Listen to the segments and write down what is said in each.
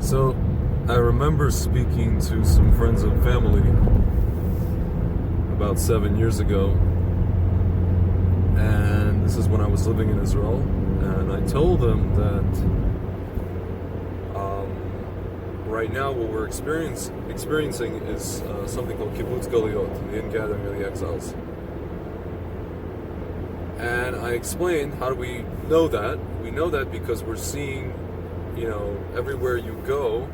So, I remember speaking to some friends and family about 7 years ago, and this is when I was living in Israel, and I told them that right now what we're experiencing is something called kibbutz galiot, the ingathering of the exiles. And I explained, how do we know that? We know that because we're seeing, everywhere you go,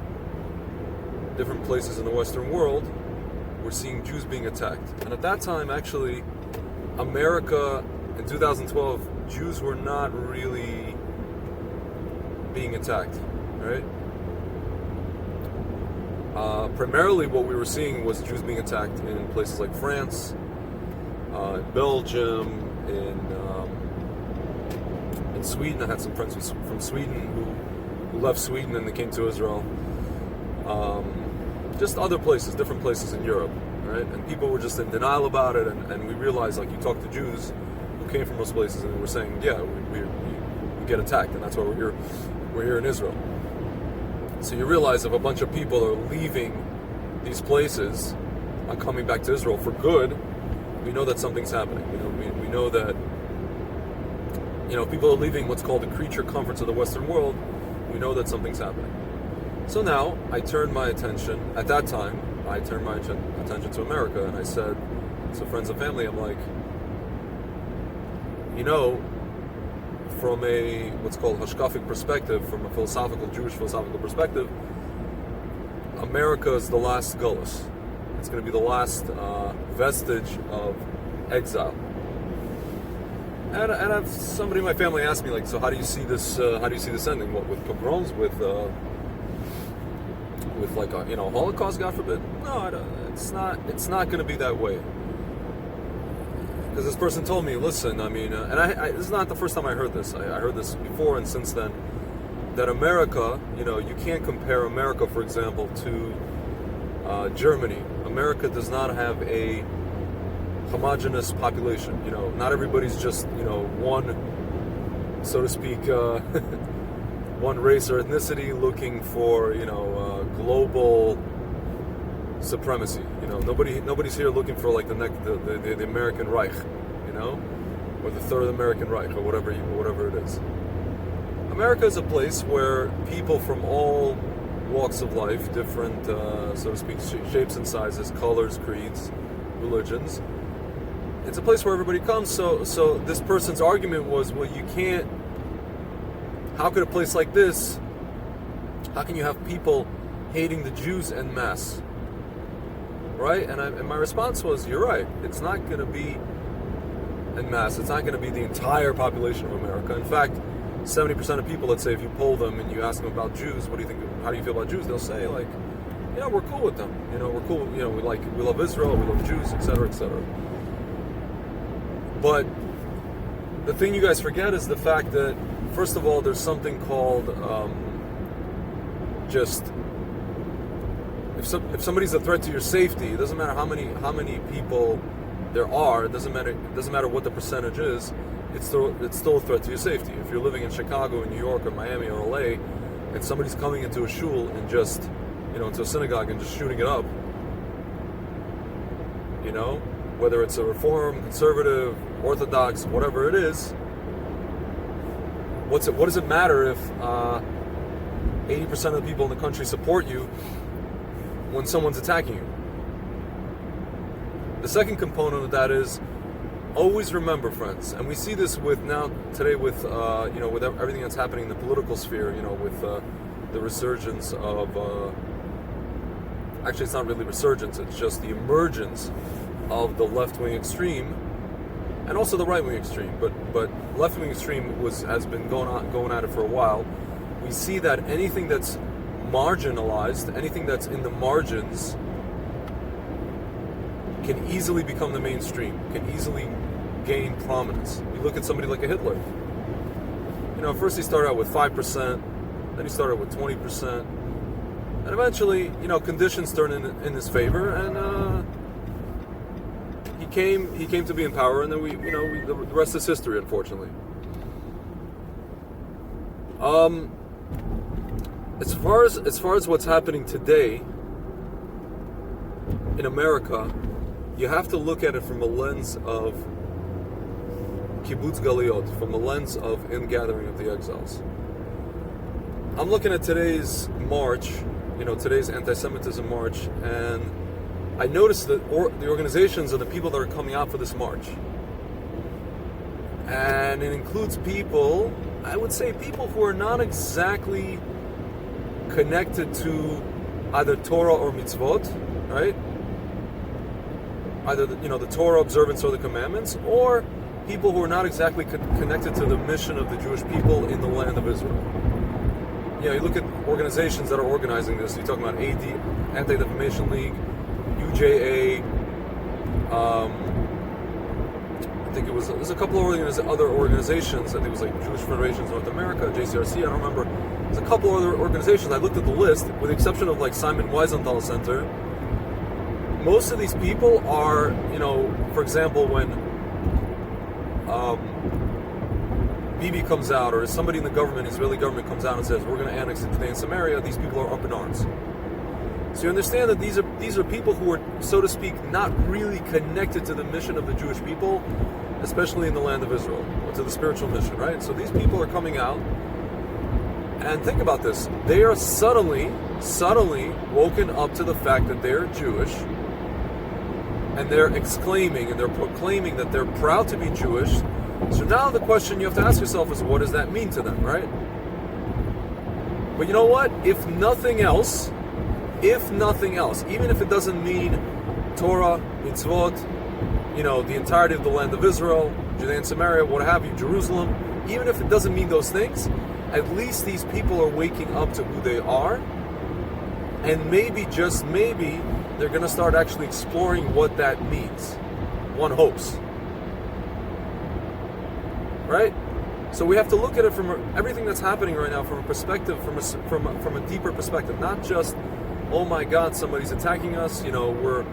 different places in the Western world, we're seeing Jews being attacked. And at that time, actually, America, in 2012, Jews were not really being attacked, right? Primarily what we were seeing was Jews being attacked in places like France, in Belgium, in Sweden. I had some friends from Sweden who left Sweden and they came to Israel. Just other places, different places in Europe, right? And people were just in denial about it, and we realized, like, you talk to Jews who came from those places, and they were saying, yeah, we get attacked, and that's why we're here in Israel. So you realize if a bunch of people are leaving these places and coming back to Israel for good, we know that something's happening. We know that, people are leaving what's called the creature comforts of the Western world. We know that something's happening. So now I turned my attention, at that time, attention to America, and I said to friends and family, I'm like, from a what's called hashkafic perspective, from a Jewish philosophical perspective, America is the last gullus. It's going to be the last vestige of exile. And somebody in my family asked me, like, so how do you see this? How do you see this ending? What, with pogroms? With like a Holocaust, God forbid? No, it's not going to be that way. Because this person told me, listen, this is not the first time I heard this. I heard this before and since then, that America, you can't compare America, for example, to Germany. America does not have a homogeneous population. Not everybody's just, one, so to speak, one race or ethnicity looking for, global supremacy. Nobody's here looking for like the American Reich, or the Third American Reich, or whatever it is. America is a place where people from all walks of life, different, so to speak, shapes and sizes, colors, creeds, religions. It's a place where everybody comes. So this person's argument was, well, you can't. How could a place like this? How can you have people hating the Jews en masse? Right? And my response was, you're right. It's not going to be en masse. It's not going to be the entire population of America. In fact, 70% of people, let's say, if you poll them and you ask them about Jews, what do you think? How do you feel about Jews? They'll say, like, we're cool with them. We're cool. We love Israel. We love Jews, etc., etc. But the thing you guys forget is the fact that, first of all, there's something called if somebody's a threat to your safety, it doesn't matter how many people there are. It doesn't matter what the percentage is. It's still a threat to your safety. If you're living in Chicago, New York, or Miami, or LA, and somebody's coming into a shul and just into a synagogue and just shooting it up, whether it's a Reform, Conservative, Orthodox, whatever it is, what does it matter if 80% of the people in the country support you when someone's attacking you? The second component of that is, always remember, friends, and we see this today with everything that's happening in the political sphere, with the resurgence of, actually it's not really resurgence, it's just the emergence of the left-wing extreme, and also the right-wing extreme, but left-wing extreme has been going at it for a while. We see that anything that's marginalized, anything that's in the margins, can easily become the mainstream, can easily gain prominence. You look at somebody like a Hitler. First he started out with 5%, then he started with 20%, and eventually, conditions turned in his favor, and he came to be in power, and then the rest is history, unfortunately. as far as what's happening today in America, you have to look at it from a lens of kibbutz galiot, from a lens of ingathering of the exiles. I'm looking at today's march, today's anti-Semitism march, and I noticed that the organizations and the people that are coming out for this march. And it includes people, I would say people who are not exactly connected to either Torah or mitzvot, right? Either the Torah observance or the commandments, or people who are not exactly connected to the mission of the Jewish people in the land of Israel. You look at organizations that are organizing this. You're talking about AD, Anti-Defamation League, UJA. I think there's a couple of other organizations. I think it was like Jewish Federations North America, JCRC. I don't remember. There's a couple other organizations. I looked at the list, with the exception of like Simon Wiesenthal Center. Most of these people are, for example, when Bibi comes out, or somebody in the government, Israeli government, comes out and says, we're going to annex Judea and Samaria, these people are up in arms. So you understand that these are people who are, so to speak, not really connected to the mission of the Jewish people, especially in the land of Israel, or to the spiritual mission, right? So these people are coming out, and think about this. They are subtly woken up to the fact that they're Jewish, and they're exclaiming and they're proclaiming that they're proud to be Jewish. So now the question you have to ask yourself is, what does that mean to them, right? But you know what? If nothing else, even if it doesn't mean Torah, mitzvot, the entirety of the land of Israel, Judea and Samaria, what have you, Jerusalem, even if it doesn't mean those things, at least these people are waking up to who they are, and maybe, just maybe, they're going to start actually exploring what that means. One hopes. Right? So we have to look at it from everything that's happening right now from a perspective, from a deeper perspective, not just, oh my God, somebody's attacking us. We're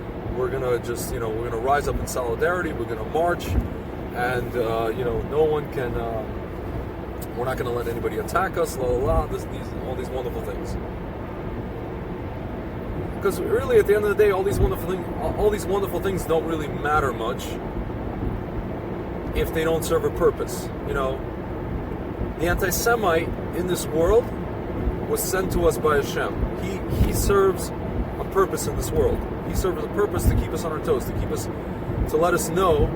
gonna just we're gonna rise up in solidarity. We're gonna march, and no one can. We're not gonna let anybody attack us. La la la. All these wonderful things. Because really, at the end of the day, all these wonderful things don't really matter much if they don't serve a purpose. The anti-Semite in this world was sent to us by Hashem. He serves a purpose in this world. He serves a purpose to keep us on our toes, to let us know,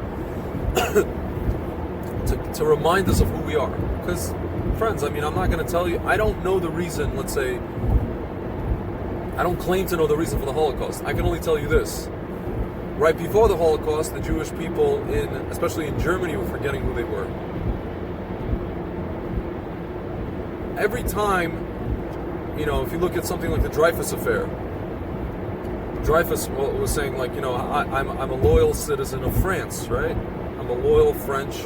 to remind us of who we are. Because, friends, I'm not going to tell you, I don't know the reason, let's say, I don't claim to know the reason for the Holocaust. I can only tell you this. Right before the Holocaust, the Jewish people, especially in Germany, were forgetting who they were. Every time, if you look at something like the Dreyfus affair, Dreyfus was saying, like, I'm a loyal citizen of France, right? I'm a loyal French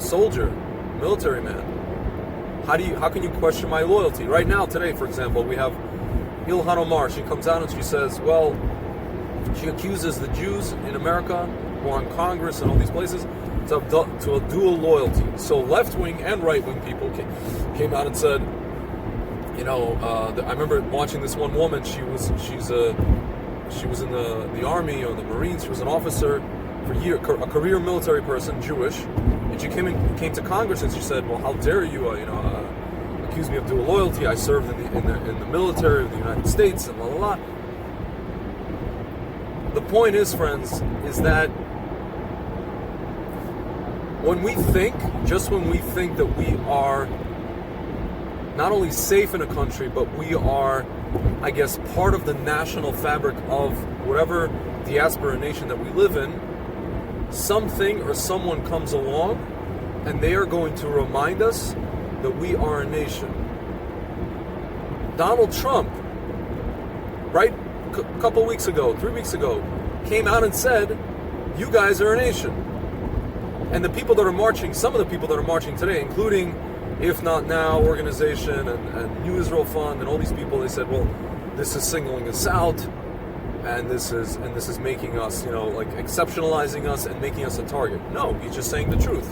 soldier, military man. How can you question my loyalty? Right now, today, for example, we have Ilhan Omar. She comes out and she says, well, she accuses the Jews in America who are in Congress and all these places to a dual loyalty. So left-wing and right-wing people came out and said, I remember watching this one woman. She was in the army or the Marines. She was an officer for years, a career military person, Jewish. And she came to Congress and she said, well, how dare you, accuse me of dual loyalty? I served in the military of the United States and la la la. The point is, friends, is that when we think that we are not only safe in a country, but we are, I guess, part of the national fabric of whatever diaspora nation that we live in, something or someone comes along and they are going to remind us that we are a nation. Donald Trump, right, a couple weeks ago, 3 weeks ago, came out and said, you guys are a nation. And the people that are marching, some of the people that are marching today, including If Not Now organization and New Israel Fund and all these people, they said, well, this is singling us out, and this is making us, like exceptionalizing us and making us a target. No, he's just saying the truth.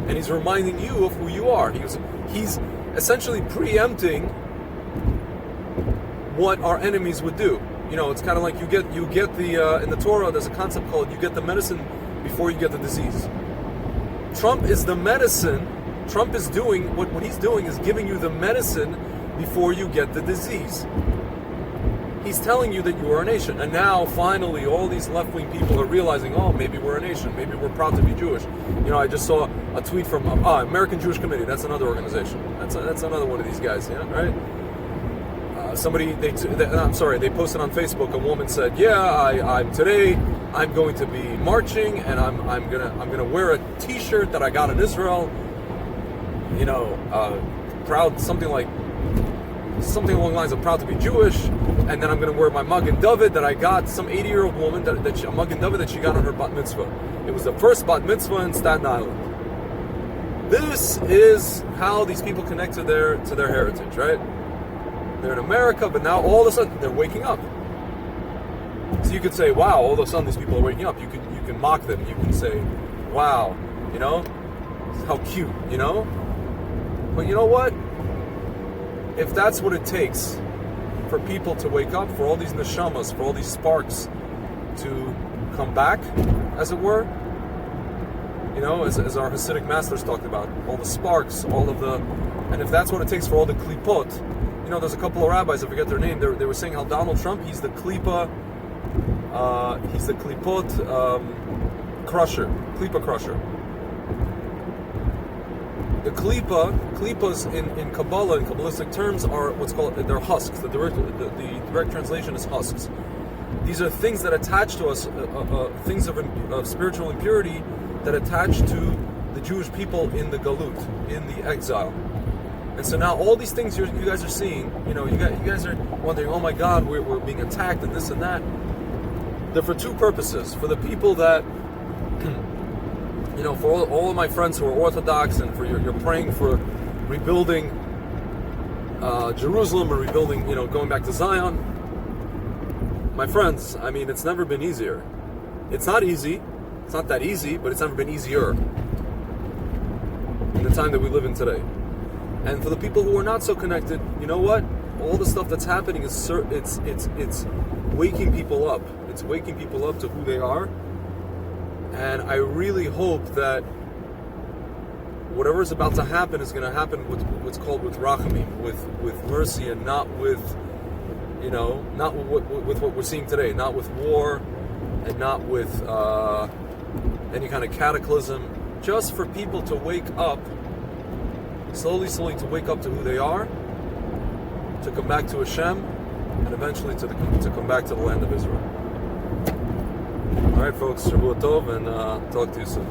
And he's reminding you of who you are. essentially preempting what our enemies would do. You know, it's kind of like you get the in the Torah there's a concept called you get the medicine before you get the disease. Trump is the medicine. Trump is doing what he's doing is giving you the medicine before you get the disease. He's telling you that you are a nation. And now, finally, all these left-wing people are realizing, oh, maybe we're a nation. Maybe we're proud to be Jewish. You know, I just saw a tweet from American Jewish Committee. That's another organization. That's another one of these guys, yeah, right? They posted on Facebook. A woman said, "Yeah, today I'm going to be marching, and I'm gonna wear a T-shirt that I got in Israel. You know, proud something along the lines of proud to be Jewish, and then I'm gonna wear my Magen David that I got some 80-year-old woman a Magen David that she got on her bat mitzvah. It was the first bat mitzvah in Staten Island. This is how these people connect to their heritage, right? They're in America, but now all of a sudden they're waking up. So you could say, wow, all of a sudden these people are waking up. You can mock them. You can say, wow, you know, how cute, you know? But you know what? If that's what it takes for people to wake up, for all these neshamas, for all these sparks to come back, as it were, you know, as our Hasidic masters talked about, all the sparks, and if that's what it takes for all the klipot, you know, there's a couple of rabbis, I forget their name, they were saying how Donald Trump, he's the klipot crusher. The klippas in Kabbalah, in Kabbalistic terms, are what's called, they're husks. The direct translation is husks. These are things that attach to us, things of spiritual impurity that attach to the Jewish people in the galut, in the exile. And so now all these things you guys are seeing, you know, you guys are wondering, oh my God, we're being attacked and this and that. They're for two purposes. For the people that, you know, for all of my friends who are Orthodox, and for you're praying for rebuilding Jerusalem, or rebuilding, you know, going back to Zion. My friends, I mean, it's never been easier. It's not easy. It's not that easy, but it's never been easier in the time that we live in today. And for the people who are not so connected, you know what? All the stuff that's happening is it's waking people up. It's waking people up to who they are. And I really hope that whatever is about to happen is going to happen with what's called with rachamim, with mercy, and not with, you know, not with what we're seeing today, not with war, and not with any kind of cataclysm. Just for people to wake up, slowly to wake up to who they are, to come back to Hashem, and eventually to come back to the land of Israel. All right, folks, Shavua Tov, and talk to you soon.